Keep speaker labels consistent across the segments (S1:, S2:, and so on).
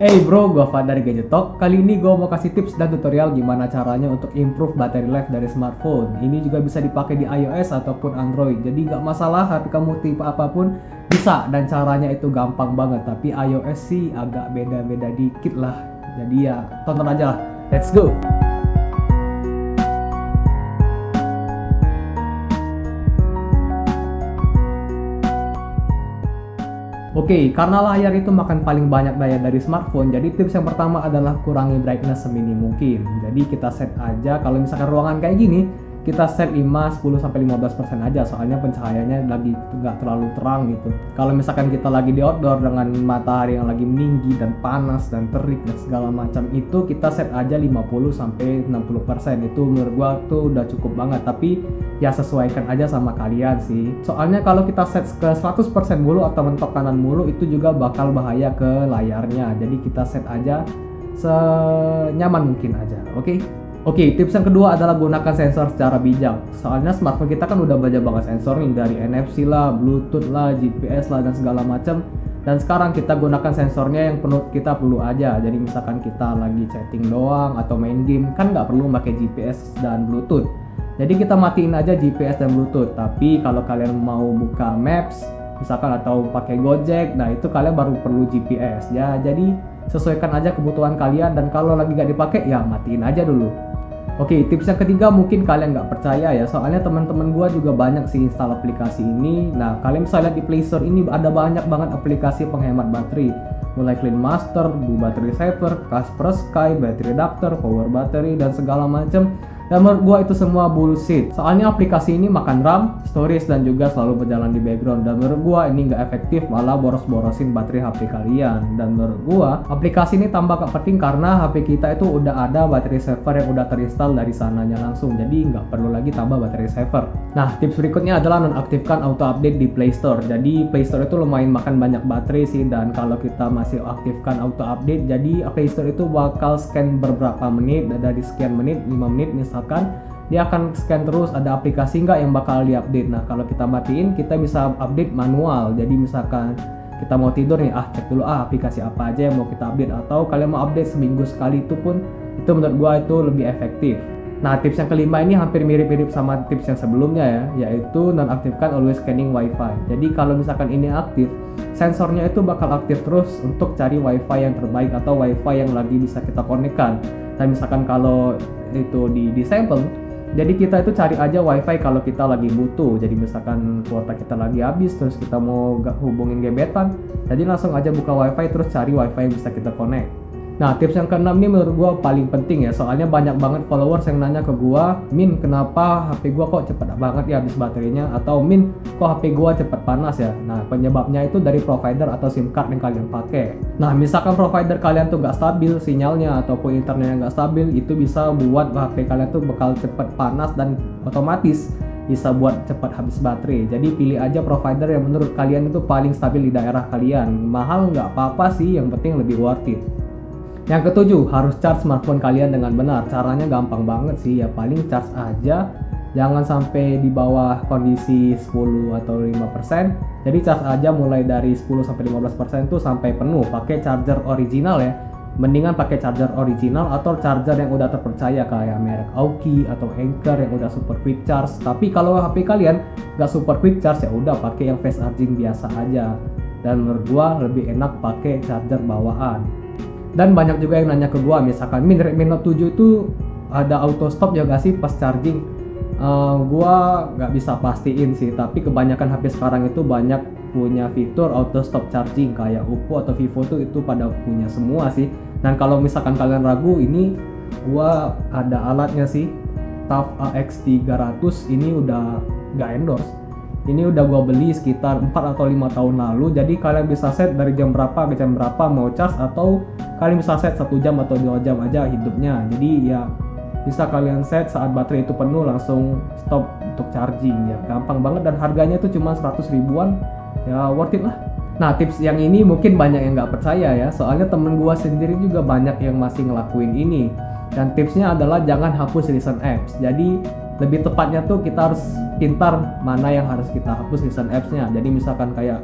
S1: Hey bro, gue Fad dari Gadget Talk. Kali ini gue mau kasih tips dan tutorial gimana caranya untuk improve battery life dari smartphone. Ini juga bisa dipakai di iOS ataupun Android. Jadi gak masalah HP kamu tipe apapun bisa, dan caranya itu gampang banget. Tapi iOS sih agak beda-beda dikit lah. Jadi ya tonton aja lah. Let's go! Oke, karena layar itu makan paling banyak daya dari smartphone, jadi tips yang pertama adalah kurangi brightness seminim mungkin. Jadi kita set aja, kalau misalkan ruangan kayak gini, kita set 5, 10-15% aja, soalnya pencahayaannya lagi nggak terlalu terang gitu. Kalau misalkan kita lagi di outdoor dengan matahari yang lagi meninggi dan panas dan terik dan segala macam, itu kita set aja 50-60%. Itu menurut gua tuh udah cukup banget, tapi ya sesuaikan aja sama kalian sih. Soalnya kalau kita set ke 100% mulu atau mentok kanan mulu, itu juga bakal bahaya ke layarnya. Jadi kita set aja senyaman mungkin aja, oke? Oke, tips yang kedua adalah gunakan sensor secara bijak. Soalnya smartphone kita kan udah banyak banget sensor nih, dari NFC lah, Bluetooth lah, GPS lah, dan segala macam. Dan sekarang kita gunakan sensornya yang kita perlu aja. Jadi misalkan kita lagi chatting doang atau main game, kan nggak perlu pakai GPS dan Bluetooth. Jadi kita matiin aja GPS dan Bluetooth. Tapi kalau kalian mau buka Maps, misalkan atau pakai Gojek, nah itu kalian baru perlu GPS ya. Jadi sesuaikan aja kebutuhan kalian, dan kalau lagi nggak dipakai ya matiin aja dulu. Oke, tips yang ketiga mungkin kalian nggak percaya ya, soalnya teman-teman gua juga banyak sih install aplikasi ini. Nah, kalian bisa lihat di Play Store ini ada banyak banget aplikasi penghemat baterai. Mulai Clean Master, Do Battery Saver, Kaspersky, Battery Adapter, Power Battery, dan segala macam. Dan menurut gua itu semua bullshit. Soalnya aplikasi ini makan RAM, storage, dan juga selalu berjalan di background. Dan menurut gua ini nggak efektif, malah boros-borosin baterai HP kalian. Dan menurut gua aplikasi ini tambah gak penting karena HP kita itu udah ada battery saver yang udah terinstall dari sananya langsung. Jadi nggak perlu lagi tambah battery saver. Nah, tips berikutnya adalah nonaktifkan auto update di Play Store. Jadi Play Store itu lumayan makan banyak baterai sih, dan kalau kita masih aktifkan auto update, jadi Play Store itu bakal scan beberapa menit, dari sekian menit, 5 menit misalkan, dia akan scan terus ada aplikasi nggak yang bakal diupdate. Nah, kalau kita matiin, kita bisa update manual. Jadi misalkan kita mau tidur nih, cek dulu aplikasi apa aja yang mau kita update, atau kalian mau update seminggu sekali, itu pun itu menurut gua itu lebih efektif. Nah, tips yang kelima ini hampir mirip-mirip sama tips yang sebelumnya ya, yaitu nonaktifkan always scanning wifi. Jadi kalau misalkan ini aktif, sensornya itu bakal aktif terus untuk cari wifi yang terbaik atau wifi yang lagi bisa kita konekkan. Dan misalkan kalau itu di disable, jadi kita itu cari aja wifi kalau kita lagi butuh. Jadi misalkan kuota kita lagi habis, terus kita mau hubungin gebetan, jadi langsung aja buka wifi terus cari wifi yang bisa kita connect. Nah, tips yang keenam ini menurut gua paling penting ya, soalnya banyak banget followers yang nanya ke gua, "Min, kenapa HP gua kok cepet banget ya habis baterainya?" Atau, "Min, kok HP gua cepet panas ya?" Nah, penyebabnya itu dari provider atau SIM card yang kalian pakai. Nah, misalkan provider kalian tuh nggak stabil sinyalnya ataupun internetnya nggak stabil, itu bisa buat HP kalian tuh bakal cepet panas dan otomatis bisa buat cepat habis baterai. Jadi pilih aja provider yang menurut kalian itu paling stabil di daerah kalian. Mahal nggak apa-apa sih, yang penting lebih worth it. Yang ketujuh, harus charge smartphone kalian dengan benar. Caranya gampang banget sih ya, paling charge aja, jangan sampai di bawah kondisi 10 atau 5%. Jadi charge aja mulai dari 10-15% tuh sampai penuh, pakai charger original ya. Mendingan pakai charger original atau charger yang udah terpercaya kayak merek Aoki atau Anker yang udah super quick charge. Tapi kalau HP kalian nggak super quick charge, ya udah pakai yang fast charging biasa aja. Dan menurut gua lebih enak pakai charger bawaan. Dan banyak juga yang nanya ke gua, misalkan, "Min, Redmi Note 7 itu ada auto stop ya gak sih pas charging?" Gua nggak bisa pastiin sih, tapi kebanyakan HP sekarang itu banyak punya fitur auto stop charging, kayak Oppo atau Vivo tuh itu pada punya semua sih. Dan kalau misalkan kalian ragu, ini gua ada alatnya sih, TUF AX300. Ini udah nggak endorse, ini udah gua beli sekitar 4 atau 5 tahun lalu. Jadi kalian bisa set dari jam berapa ke jam berapa mau charge, atau kalian bisa set 1 jam atau 2 jam aja hidupnya. Jadi ya bisa kalian set saat baterai itu penuh langsung stop untuk charging ya. Gampang banget, dan harganya itu cuma 100 ribuan ya, worth it lah. Nah, tips yang ini mungkin banyak yang nggak percaya ya, soalnya temen gua sendiri juga banyak yang masih ngelakuin ini. Dan tipsnya adalah jangan hapus recent apps. Jadi lebih tepatnya tuh kita harus pintar mana yang harus kita hapus recent apps-nya. Jadi misalkan kayak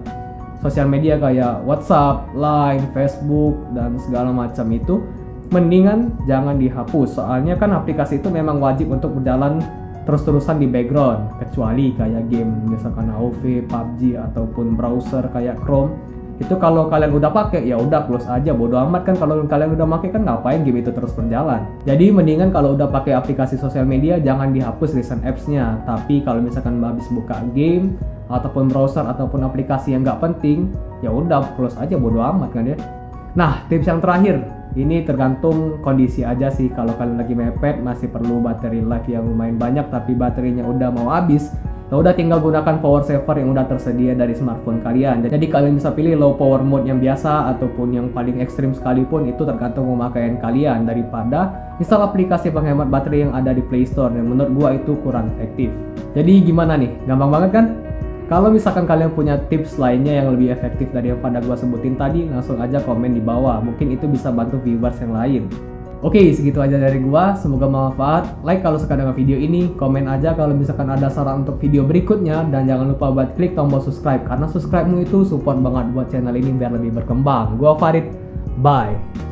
S1: sosial media kayak WhatsApp, Line, Facebook, dan segala macam itu mendingan jangan dihapus. Soalnya kan aplikasi itu memang wajib untuk berjalan terus-terusan di background, kecuali kayak game misalkan AoV, PUBG ataupun browser kayak Chrome. Itu kalau kalian udah pakai ya udah close aja, bodo amat kan. Kalau kalian udah pakai kan ngapain game itu terus berjalan. Jadi mendingan kalau udah pakai aplikasi sosial media jangan dihapus recent apps-nya. Tapi kalau misalkan habis buka game ataupun browser ataupun aplikasi yang nggak penting, ya udah close aja, bodo amat kan ya. Nah, tips yang terakhir, ini tergantung kondisi aja sih. Kalau kalian lagi mepet, masih perlu bateri life yang lumayan banyak, tapi baterinya udah mau habis, ya udah tinggal gunakan power saver yang udah tersedia dari smartphone kalian. Jadi kalian bisa pilih low power mode yang biasa ataupun yang paling ekstrim sekalipun, itu tergantung pemakaian kalian, daripada install aplikasi penghemat baterai yang ada di Play Store yang menurut gua itu kurang efektif. Jadi gimana nih? Gampang banget kan? Kalau misalkan kalian punya tips lainnya yang lebih efektif dari yang pada gua sebutin tadi, langsung aja komen di bawah. Mungkin itu bisa bantu viewers yang lain. Oke, segitu aja dari gua. Semoga bermanfaat. Like kalau suka dengan video ini, komen aja kalau misalkan ada saran untuk video berikutnya, dan jangan lupa buat klik tombol subscribe karena subscribe-mu itu support banget buat channel ini biar lebih berkembang. Gua Farid. Bye.